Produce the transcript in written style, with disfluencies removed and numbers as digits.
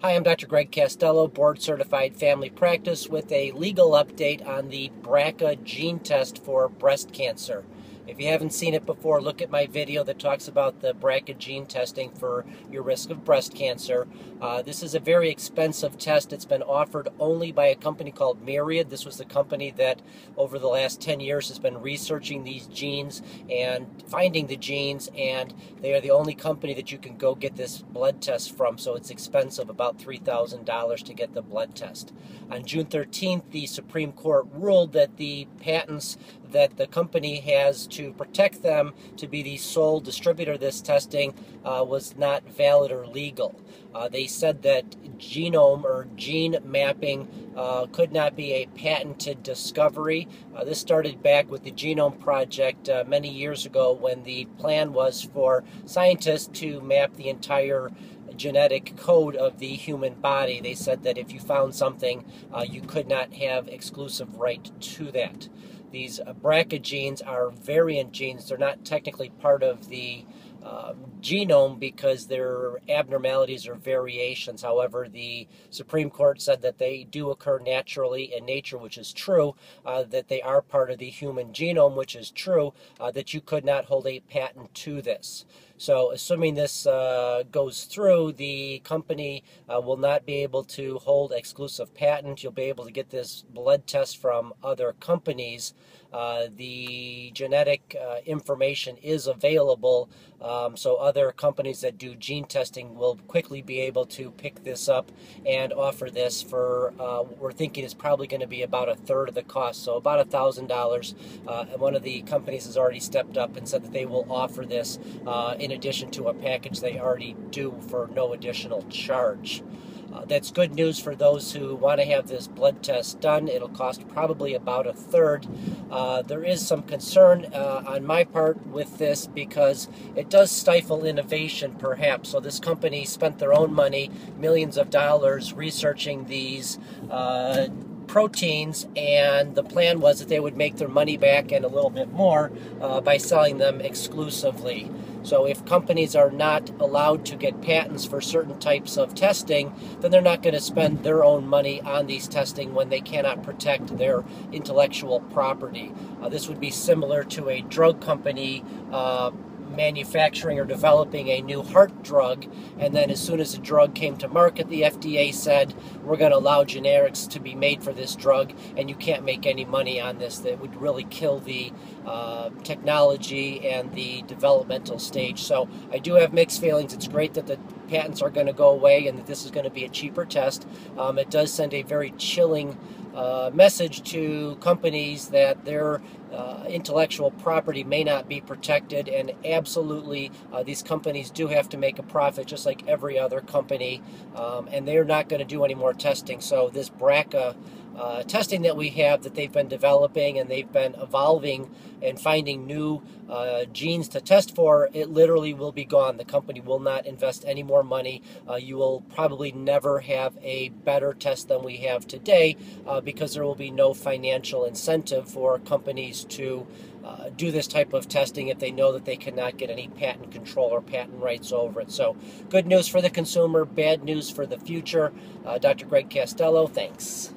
Hi, I'm Dr. Greg Castello, board certified family practice with a legal update on the BRCA gene test for breast cancer. If you haven't seen it before, look at my video that talks about the BRCA gene testing for your risk of breast cancer. This is a very expensive test. It's been offered only by a company called Myriad. This was the company that over the last 10 years has been researching these genes and finding the genes, and they are the only company that you can go get this blood test from, so it's expensive, about $3,000 to get the blood test. On June 13th, the Supreme Court ruled that the patents that the company has to protect them to be the sole distributor of this testing was not valid or legal. They said that genome or gene mapping could not be a patented discovery. This started back with the Genome Project many years ago, when the plan was for scientists to map the entire genetic code of the human body. They said that if you found something, you could not have exclusive right to that. These BRCA genes are variant genes. They're not technically part of the genome because they're abnormalities or variations. However, the Supreme Court said that they do occur naturally in nature, which is true, that they are part of the human genome, which is true, that you could not hold a patent to this. So assuming this goes through, the company will not be able to hold exclusive patent. You'll be able to get this blood test from other companies. The genetic information is available, so other companies that do gene testing will quickly be able to pick this up and offer this for, we're thinking it's probably going to be about a third of the cost, so about $1,000. One of the companies has already stepped up and said that they will offer this in addition to a package they already do for no additional charge. That's good news for those who want to have this blood test done. It'll cost probably about a third. There is some concern on my part with this because it does stifle innovation, perhaps. So this company spent their own money, millions of dollars, researching these proteins, and the plan was that they would make their money back and a little bit more by selling them exclusively. So if companies are not allowed to get patents for certain types of testing, then they're not going to spend their own money on these testing when they cannot protect their intellectual property. This would be similar to a drug company manufacturing or developing a new heart drug, and then as soon as the drug came to market, the FDA said, we're going to allow generics to be made for this drug, and you can't make any money on this. That would really kill the technology and the developmental stage. So I do have mixed feelings. It's great that the patents are going to go away and that this is going to be a cheaper test. It does send a very chilling message to companies that their intellectual property may not be protected, and absolutely these companies do have to make a profit just like every other company, and they're not going to do any more testing. So this BRCA testing that we have, that they've been developing and they've been evolving and finding new genes to test for, it literally will be gone. The company will not invest any more money. You will probably never have a better test than we have today because there will be no financial incentive for companies to do this type of testing if they know that they cannot get any patent control or patent rights over it. So good news for the consumer, bad news for the future. Dr. Greg Castello, thanks.